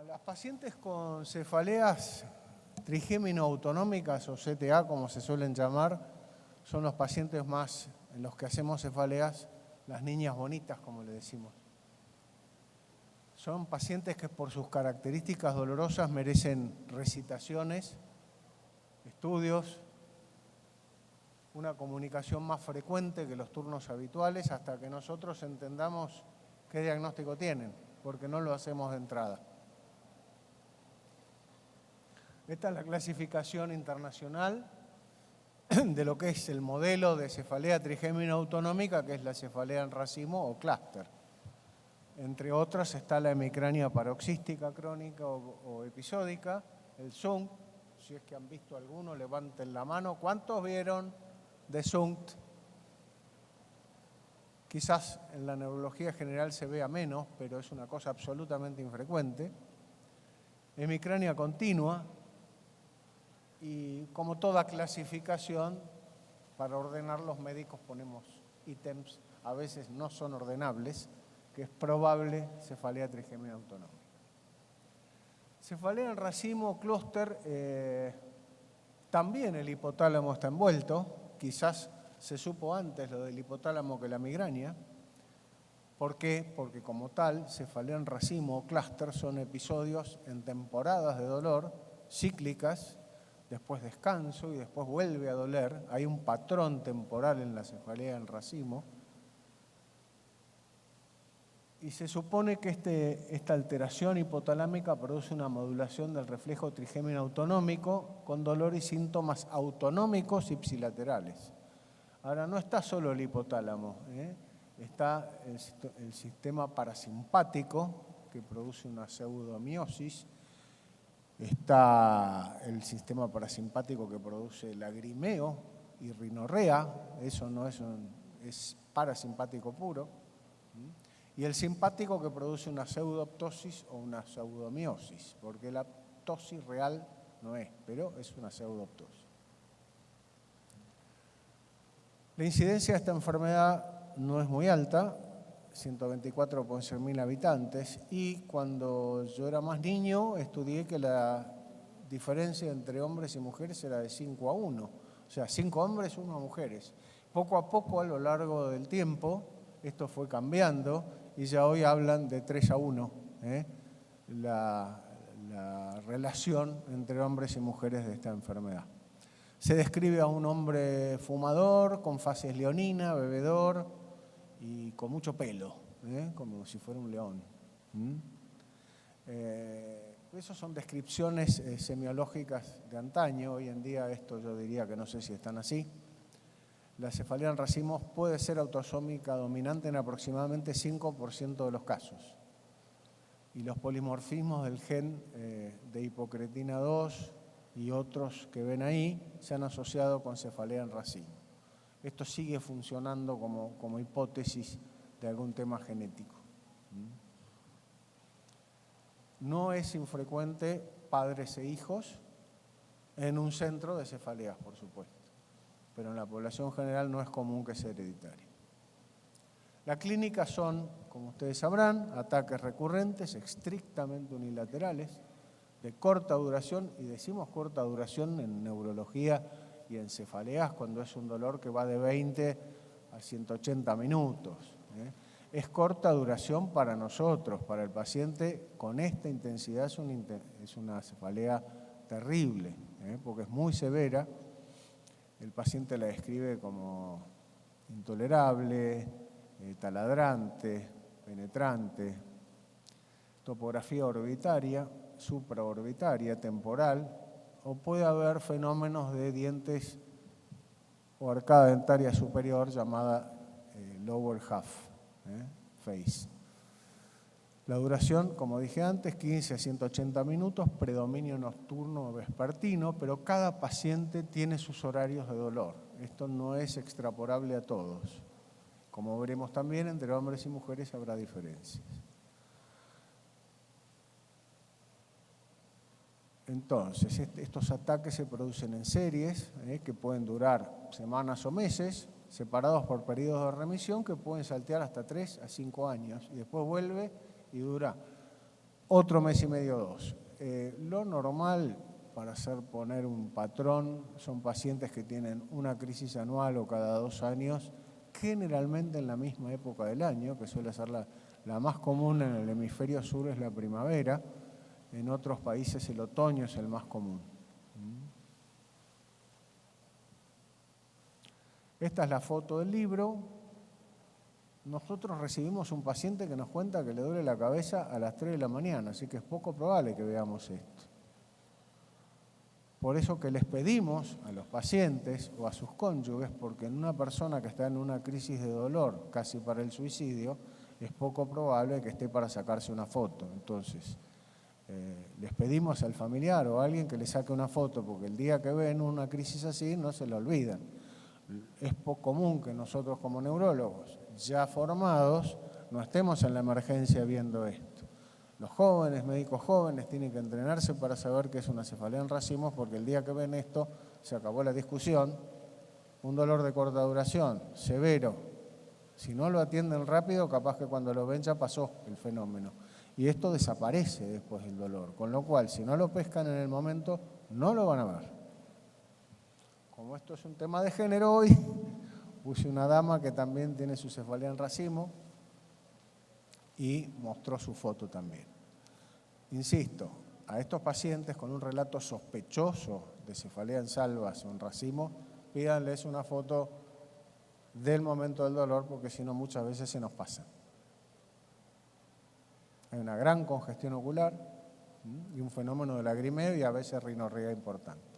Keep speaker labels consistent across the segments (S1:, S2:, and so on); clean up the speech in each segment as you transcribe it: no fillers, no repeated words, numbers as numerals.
S1: Las pacientes con cefaleas trigémino-autonómicas o CTA, como se suelen llamar, son los pacientes más en los que hacemos cefaleas, las niñas bonitas, como le decimos. Son pacientes que por sus características dolorosas merecen recitaciones, estudios, una comunicación más frecuente que los turnos habituales hasta que nosotros entendamos qué diagnóstico tienen, porque no lo hacemos de entrada. Esta es la clasificación internacional de lo que es el modelo de cefalea trigémino autonómica, que es la cefalea en racimo o clúster. Entre otras está la hemicrania paroxística crónica o episódica, el SUNCT. Si es que han visto alguno, levanten la mano. ¿Cuántos vieron de SUNCT? Quizás en la neurología general se vea menos, pero es una cosa absolutamente infrecuente. Hemicrania continua. Y como toda clasificación, para ordenar los médicos ponemos ítems, a veces no son ordenables, que es probable cefalea trigémina autonómica. Cefalea en racimo o clúster, también el hipotálamo está envuelto, quizás se supo antes lo del hipotálamo que la migraña. ¿Por qué? Porque como tal, cefalea en racimo o clúster son episodios en temporadas de dolor cíclicas, después descanso y después vuelve a doler. Hay un patrón temporal en la cefalea en racimo. Y se supone que esta alteración hipotalámica produce una modulación del reflejo trigémino autonómico con dolor y síntomas autonómicos ipsilaterales. Ahora, no está solo el hipotálamo, está el sistema parasimpático que produce una pseudomiosis. Está el sistema parasimpático que produce lagrimeo y rinorrea, eso no es parasimpático puro. Y el simpático que produce una pseudoptosis o una pseudomiosis, porque la ptosis real no es, pero es una pseudoptosis. La incidencia de esta enfermedad no es muy alta, 124 por 100.000 habitantes, y cuando yo era más niño estudié que la diferencia entre hombres y mujeres era de 5-1, o sea, 5 hombres, 1 mujeres. Poco a poco, a lo largo del tiempo, esto fue cambiando y ya hoy hablan de 3-1, la relación entre hombres y mujeres de esta enfermedad. Se describe a un hombre fumador, con facies leonina, bebedor, y con mucho pelo, como si fuera un león. Esas son descripciones semiológicas de antaño. Hoy en día esto yo diría que no sé si están así. La cefalea en racimos puede ser autosómica dominante en aproximadamente 5% de los casos. Y los polimorfismos del gen de hipocretina 2 y otros que ven ahí se han asociado con cefalea en racimo. Esto sigue funcionando como hipótesis de algún tema genético. No es infrecuente padres e hijos en un centro de cefaleas, por supuesto, pero en la población general no es común que sea hereditario. La clínica son, como ustedes sabrán, ataques recurrentes, estrictamente unilaterales, de corta duración, y decimos corta duración en neurología y en cefaleas cuando es un dolor que va de 20 a 180 minutos. Es corta duración para nosotros, para el paciente con esta intensidad es una cefalea terrible, porque es muy severa. El paciente la describe como intolerable, taladrante, penetrante, topografía orbitaria, supraorbitaria, temporal, o puede haber fenómenos de dientes o arcada dentaria superior llamada lower half face. La duración, como dije antes, 15 a 180 minutos, predominio nocturno o vespertino, pero cada paciente tiene sus horarios de dolor. Esto no es extrapolable a todos. Como veremos también, entre hombres y mujeres habrá diferencias. Entonces, estos ataques se producen en series que pueden durar semanas o meses, separados por periodos de remisión que pueden saltear hasta 3 a 5 años, y después vuelve y dura Otro mes y medio, 2. Lo normal, para poner un patrón, son pacientes que tienen una crisis anual o cada 2 años, generalmente en la misma época del año, que suele ser la más común en el hemisferio sur es la primavera, en otros países el otoño es el más común. Esta es la foto del libro. Nosotros recibimos un paciente que nos cuenta que le duele la cabeza a las 3 de la mañana, así que es poco probable que veamos esto. Por eso que les pedimos a los pacientes o a sus cónyuges, porque en una persona que está en una crisis de dolor, casi para el suicidio, es poco probable que esté para sacarse una foto. Entonces, les pedimos al familiar o a alguien que le saque una foto, porque el día que ven una crisis así no se la olvidan. Es poco común que nosotros como neurólogos, ya formados, no estemos en la emergencia viendo esto. Los jóvenes, médicos jóvenes, tienen que entrenarse para saber qué es una cefalea en racimos, porque el día que ven esto, se acabó la discusión. Un dolor de corta duración, severo. Si no lo atienden rápido, capaz que cuando lo ven ya pasó el fenómeno. Y esto desaparece después del dolor, con lo cual, si no lo pescan en el momento, no lo van a ver. Como esto es un tema de género hoy, puse una dama que también tiene su cefalea en racimo y mostró su foto también. Insisto, a estos pacientes con un relato sospechoso de cefalea en salvas o en racimo, pídanles una foto del momento del dolor, porque si no muchas veces se nos pasan. Hay una gran congestión ocular y un fenómeno de lagrimeo y a veces rinorrea importante.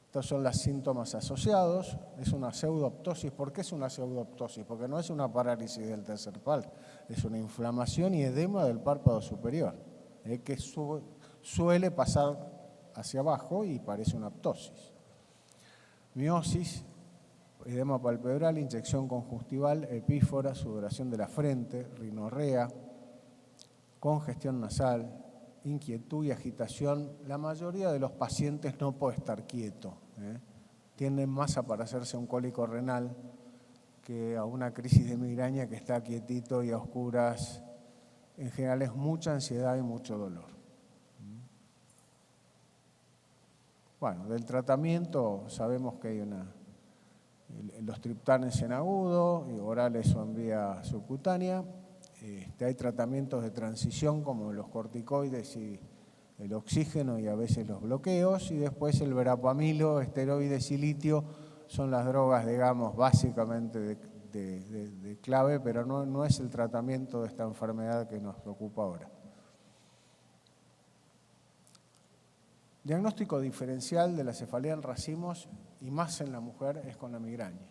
S1: Estos son los síntomas asociados. Es una pseudoptosis. ¿Por qué es una pseudoptosis? Porque no es una parálisis del tercer párpado, es una inflamación y edema del párpado superior, que suele pasar hacia abajo y parece una ptosis. Miosis, edema palpebral, inyección conjuntival, epífora, sudoración de la frente, rinorrea, congestión nasal, inquietud y agitación. La mayoría de los pacientes no puede estar quieto, tienden más a parecerse a un cólico renal que a una crisis de migraña que está quietito y a oscuras. En general es mucha ansiedad y mucho dolor. Bueno, del tratamiento sabemos que hay los triptanes en agudo, y orales o en vía subcutánea. Hay tratamientos de transición como los corticoides y el oxígeno y a veces los bloqueos, y después el verapamilo, esteroides y litio son las drogas, digamos, básicamente de clave, pero no es el tratamiento de esta enfermedad que nos preocupa ahora. Diagnóstico diferencial de la cefalea en racimos, y más en la mujer, es con la migraña.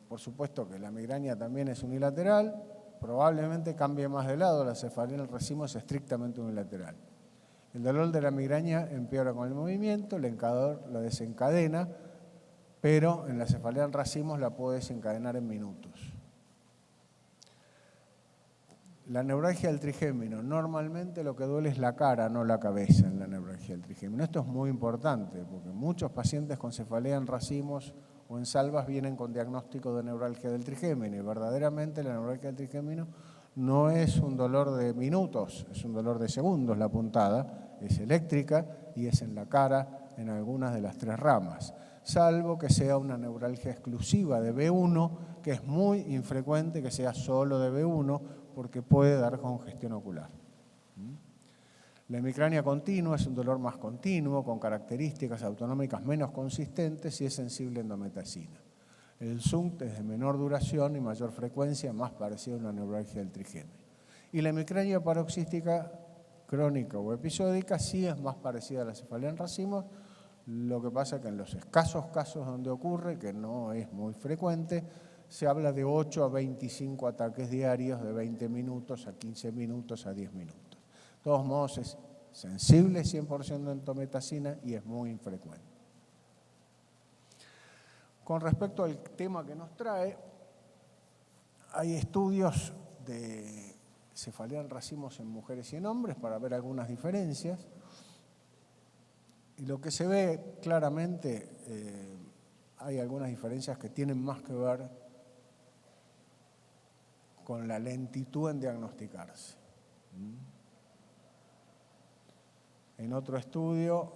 S1: Por supuesto que la migraña también es unilateral, probablemente cambie más de lado, la cefalea en racimos es estrictamente unilateral. El dolor de la migraña empeora con el movimiento, el encador la desencadena, pero en la cefalea en racimos la puede desencadenar en minutos. La neuralgia del trigémino, normalmente lo que duele es la cara, no la cabeza en la neuralgia del trigémino. Esto es muy importante porque muchos pacientes con cefalea en racimos o en salvas vienen con diagnóstico de neuralgia del trigémino, y verdaderamente la neuralgia del trigémino no es un dolor de minutos, es un dolor de segundos. La puntada es eléctrica y es en la cara, en algunas de las 3 ramas, salvo que sea una neuralgia exclusiva de B1, que es muy infrecuente que sea solo de B1, porque puede dar congestión ocular. La hemicrania continua es un dolor más continuo, con características autonómicas menos consistentes y es sensible a endometacina. El ZUNCT es de menor duración y mayor frecuencia, más parecido a una neuralgia del trigémino. Y la hemicrania paroxística crónica o episódica sí es más parecida a la cefalea en racimos. Lo que pasa es que en los escasos casos donde ocurre, que no es muy frecuente, se habla de 8 a 25 ataques diarios de 20 minutos a 15 minutos a 10 minutos. De todos modos, es sensible 100% de endometacina y es muy infrecuente. Con respecto al tema que nos trae, hay estudios de cefalea en racimos en mujeres y en hombres para ver algunas diferencias. Y lo que se ve claramente, hay algunas diferencias que tienen más que ver con la lentitud en diagnosticarse. En otro estudio,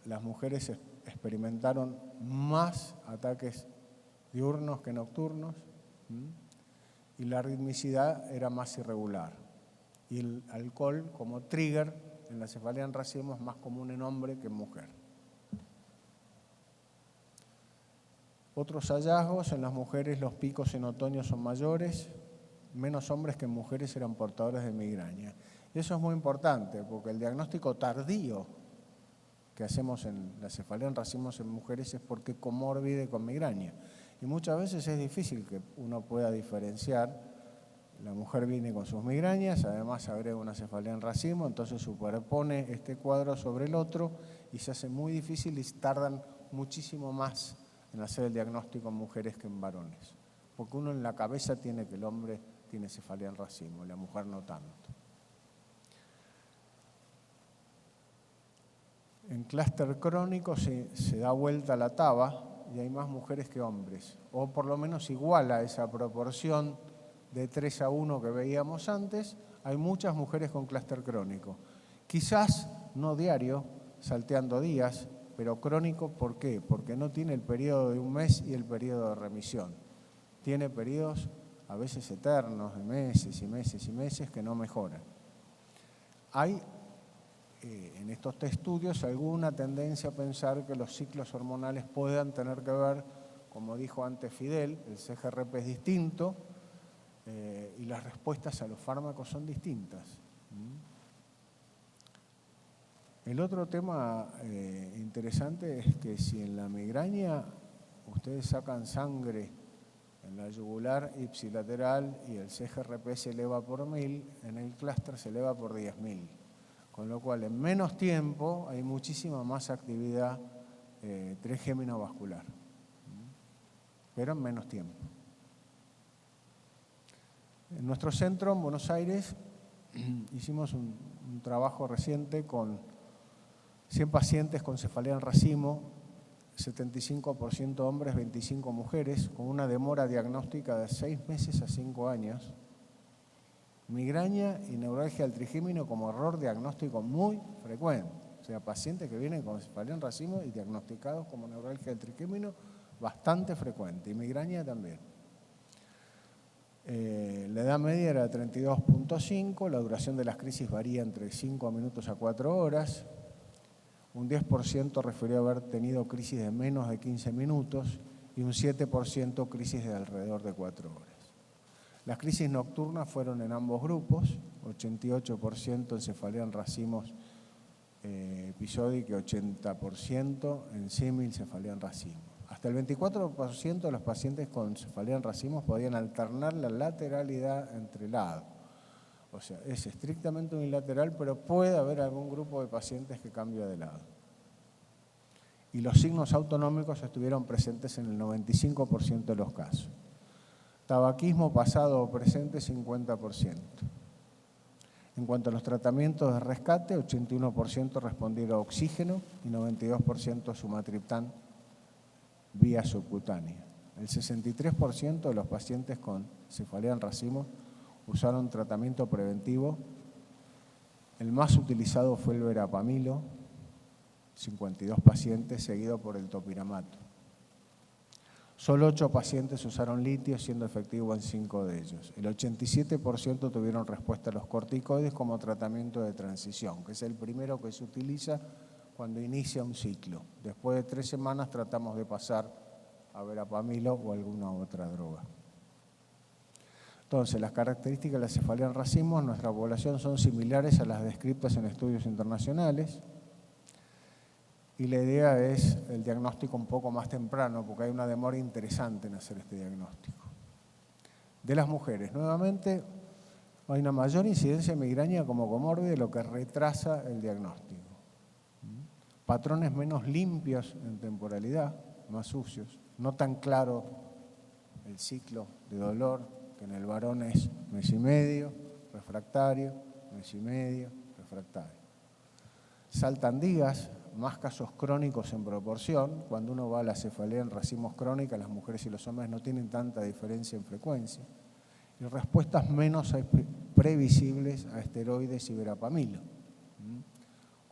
S1: las mujeres experimentaron más ataques diurnos que nocturnos y la ritmicidad era más irregular. Y el alcohol como trigger en la cefalea en racimo es más común en hombre que en mujer. Otros hallazgos: en las mujeres los picos en otoño son mayores, menos hombres que mujeres eran portadores de migraña. Y eso es muy importante, porque el diagnóstico tardío que hacemos en la cefalea en racimos en mujeres es porque comórbide con migraña. Y muchas veces es difícil que uno pueda diferenciar. La mujer viene con sus migrañas, además agrega una cefalea en racimo, entonces superpone este cuadro sobre el otro y se hace muy difícil y tardan muchísimo más en hacer el diagnóstico en mujeres que en varones. Porque uno en la cabeza tiene que el hombre tiene cefalea en racimo, la mujer no tanto. En clúster crónico se da vuelta la taba y hay más mujeres que hombres, o por lo menos igual a esa proporción de 3:1 que veíamos antes, hay muchas mujeres con clúster crónico. Quizás no diario, salteando días, pero crónico, ¿por qué? Porque no tiene el periodo de un mes y el periodo de remisión. Tiene periodos a veces eternos, de meses y meses y meses, que no mejoran. Hay en estos estudios alguna tendencia a pensar que los ciclos hormonales puedan tener que ver, como dijo antes Fidel, el CGRP es distinto y las respuestas a los fármacos son distintas. El otro tema interesante es que si en la migraña ustedes sacan sangre en la yugular ipsilateral y el CGRP se eleva por 1000, en el clúster se eleva por 10.000. Con lo cual, en menos tiempo hay muchísima más actividad trigeminovascular, pero en menos tiempo. En nuestro centro, en Buenos Aires, hicimos un trabajo reciente con 100 pacientes con cefalea en racimo, 75% hombres, 25 mujeres, con una demora diagnóstica de 6 meses a 5 años. Migraña y neuralgia del trigémino como error diagnóstico muy frecuente. O sea, pacientes que vienen con cefalea en racimo y diagnosticados como neuralgia del trigémino, bastante frecuente. Y migraña también. La edad media era 32.5, la duración de las crisis varía entre 5 minutos a 4 horas. Un 10% refirió haber tenido crisis de menos de 15 minutos y un 7% crisis de alrededor de 4 horas. Las crisis nocturnas fueron en ambos grupos, 88% en cefalea en racimos episódica y 80% en símil cefalea en racimo. Hasta el 24% de los pacientes con cefalea en racimos podían alternar la lateralidad entre lados. O sea, es estrictamente unilateral, pero puede haber algún grupo de pacientes que cambia de lado. Y los signos autonómicos estuvieron presentes en el 95% de los casos. Tabaquismo pasado o presente, 50%. En cuanto a los tratamientos de rescate, 81% respondieron a oxígeno y 92% sumatriptán vía subcutánea. El 63% de los pacientes con cefalea en racimo usaron tratamiento preventivo. El más utilizado fue el verapamilo, 52 pacientes, seguido por el topiramato. Solo 8 pacientes usaron litio, siendo efectivo en 5 de ellos. El 87% tuvieron respuesta a los corticoides como tratamiento de transición, que es el primero que se utiliza cuando inicia un ciclo. Después de 3 semanas tratamos de pasar a verapamilo o alguna otra droga. Entonces, las características de la cefalea en racimo en nuestra población son similares a las descritas en estudios internacionales. Y la idea es el diagnóstico un poco más temprano, porque hay una demora interesante en hacer este diagnóstico. De las mujeres, nuevamente, hay una mayor incidencia de migraña como comórbide, lo que retrasa el diagnóstico. Patrones menos limpios en temporalidad, más sucios, no tan claro el ciclo de dolor, que en el varón es mes y medio, refractario, mes y medio, refractario. Saltan días, más casos crónicos en proporción. Cuando uno va a la cefalea en racimos crónica, las mujeres y los hombres no tienen tanta diferencia en frecuencia. y respuestas menos previsibles a esteroides y verapamilo,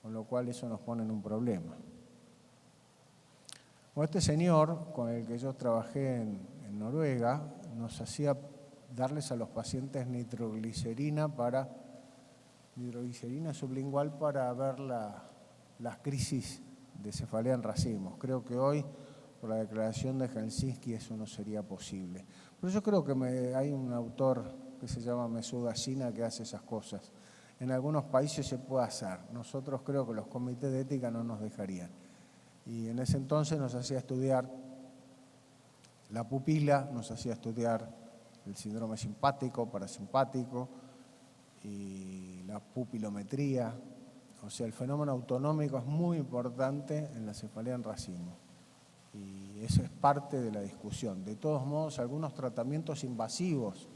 S1: con lo cual eso nos pone en un problema. Bueno, este señor con el que yo trabajé en Noruega nos hacía darles a los pacientes nitroglicerina sublingual para ver las crisis de cefalea en racimos. Creo que hoy, por la declaración de Helsinki, eso no sería posible. Pero yo creo que hay un autor que se llama Mesut Gallina que hace esas cosas. En algunos países se puede hacer. Nosotros creo que los comités de ética no nos dejarían. Y en ese entonces nos hacía estudiar la pupila, nos hacía estudiar el síndrome simpático, parasimpático y la pupilometría. O sea, el fenómeno autonómico es muy importante en la cefalea en racimo. Y eso es parte de la discusión. De todos modos, algunos tratamientos invasivos,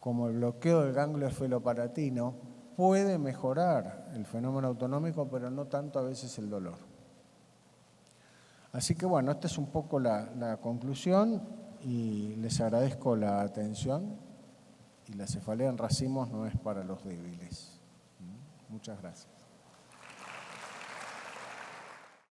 S1: como el bloqueo del ganglio esfenopalatino, puede mejorar el fenómeno autonómico, pero no tanto a veces el dolor. Así que bueno, esta es un poco la conclusión y les agradezco la atención. Y la cefalea en racimos no es para los débiles. Muchas gracias.